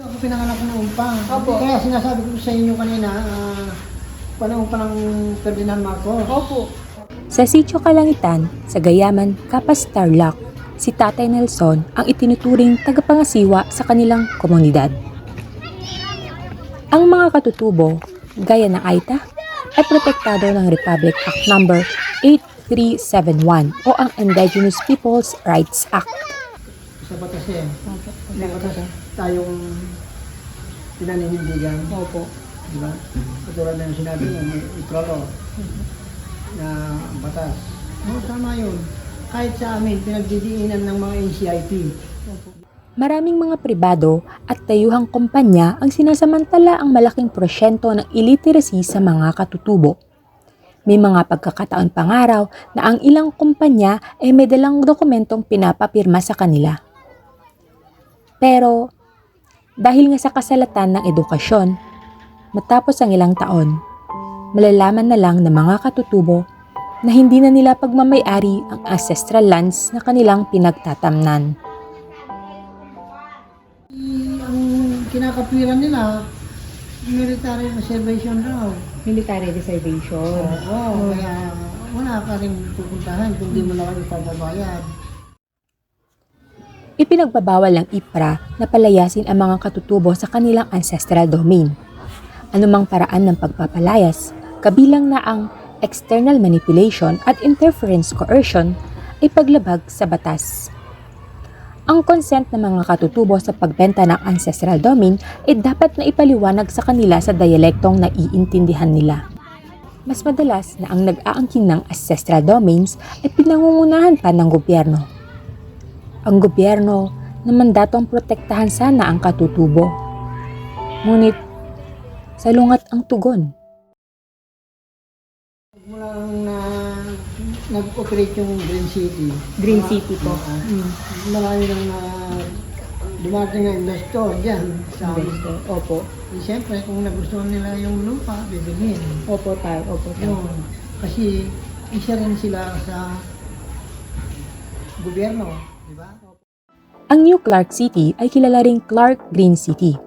Ako pinanganak noon pa. Opo. Kaya sinasabi ko sa inyo kanina, panahon pa ng Ferdinand Marcos. Opo. Sa Sitio Kalangitan, sa Gayaman, Kapas Tarlac, si Tatay Nelson ang itinuturing tagapangasiwa sa kanilang komunidad. Ang mga katutubo, gaya ng Aita, ay protektado ng Republic Act No. 8371 o ang Indigenous Peoples' Rights Act. Sa batas eh. Sa batas tayong pinaninindigan. Opo. Diba? Katulad na yung sinabi mo, may itrolo na batas. Tama yun. Kahit sa amin, pinagdidiinan ng mga NCIP. Maraming mga pribado at tayuhang kumpanya ang sinasamantala ang malaking porsyento ng illiteracy sa mga katutubo. May mga pagkakataon pangaraw na ang ilang kumpanya ay may dalang dokumentong pinapapirma sa kanila. Pero, dahil nga sa kasalatan ng edukasyon, matapos ang ilang taon, malalaman na lang ng mga katutubo na hindi na nila pagmamay-ari ang ancestral lands na kanilang pinagtatamnan. Ang kinakapiran nila, military reservation raw. Military reservation. Oo, kaya wala ka rin pupuntahan kung di mo na kayo pababayad. Ipinagbabawal ng IPRA na palayasin ang mga katutubo sa kanilang ancestral domain. Anumang paraan ng pagpapalayas, kabilang na ang external manipulation at interference coercion, ay paglabag sa batas. Ang consent ng mga katutubo sa pagbenta ng ancestral domain ay dapat na ipaliwanag sa kanila sa dialektong naiintindihan nila. Mas madalas na ang nag-aangkin ng ancestral domains ay pinangungunahan pa ng gobyerno. Ang gobyerno na mandatong protektahan sana ang katutubo. Ngunit, salungat ang tugon. Mula nag-operate yung Green City. Green City po. Marami nang dumating na investor dyan sa amin. Opo. Siyempre, kung nagustuhan nila yung lupa, bibilhin. Opo tayo. Opo tayo. Yun. Kasi isa rin sila sa gobyerno. Diba? Ang New Clark City ay kilala ring Clark Green City.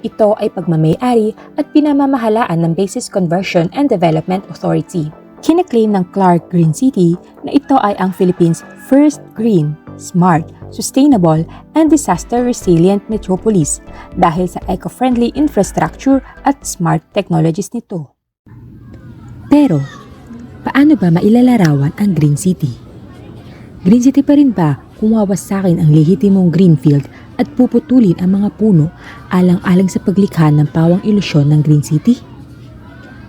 Ito ay pagmamay-ari at pinamamahalaan ng Basis Conversion and Development Authority. Kinaklaim ng Clark Green City na ito ay ang Philippines' first green, smart, sustainable, and disaster-resilient metropolis dahil sa eco-friendly infrastructure at smart technologies nito. Pero, paano ba mailalarawan ang Green City? Green City pa rin ba kung wawasakin ang lehitimong greenfield at puputulin ang mga puno alang-alang sa paglikha ng pawang ilusyon ng Green City?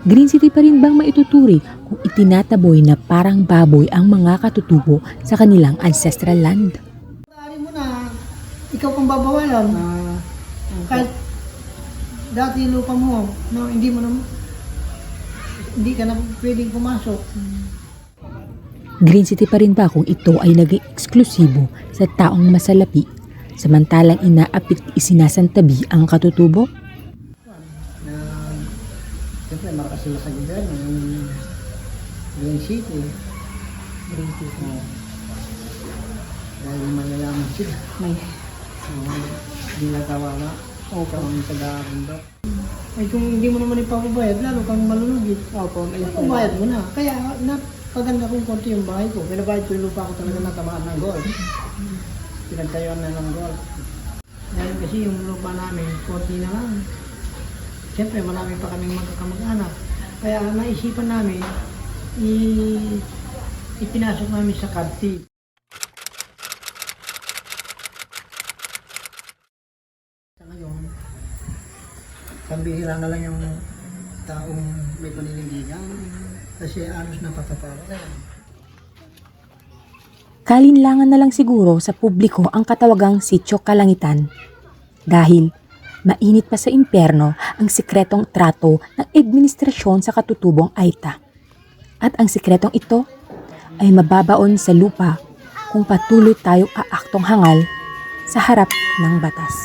Green City pa rin bang maituturi kung itinataboy na parang baboy ang mga katutubo sa kanilang ancestral land? Pag-aari mo na, ikaw kung babawalan, kahit dati lupa mo, no, hindi ka na pwedeng pumasok. Green City pa rin ba kung ito ay naging eksklusibo sa taong masalapi, samantalang inaapit isinasantabi ang katutubo? Siyempre, marakas sila sa gobyerno, yung Green City. Green City. Dahil malayaman sila. Hindi na tawala. Kung taga-bundok. Ay kung hindi mo naman ipapabayad, lalo kang malulugit. Opo. Ipapabayad mo na. Kaya napaganda kong konti yung bahay ko. Pinabayad ko yung lupa ko talaga natamaan ng gold. Pinagtayuan na ng gold. Dahil kasi yung lupa namin, konti na lang. Siyempre, marami pa kaming magkakamag-anak. Kaya naisipan namin, ipinasok namin sa CADTI. Sa ngayon, pambihira na lang yung taong may paninindigan kasi anos na patapawala. Kalinlangan na lang siguro sa publiko ang katawagang Sitio Kalangitan dahil mainit pa sa impyerno ang sikretong trato ng administrasyon sa katutubong Aita. At ang sikretong ito ay mababaon sa lupa kung patuloy tayong aaktong hangal sa harap ng batas.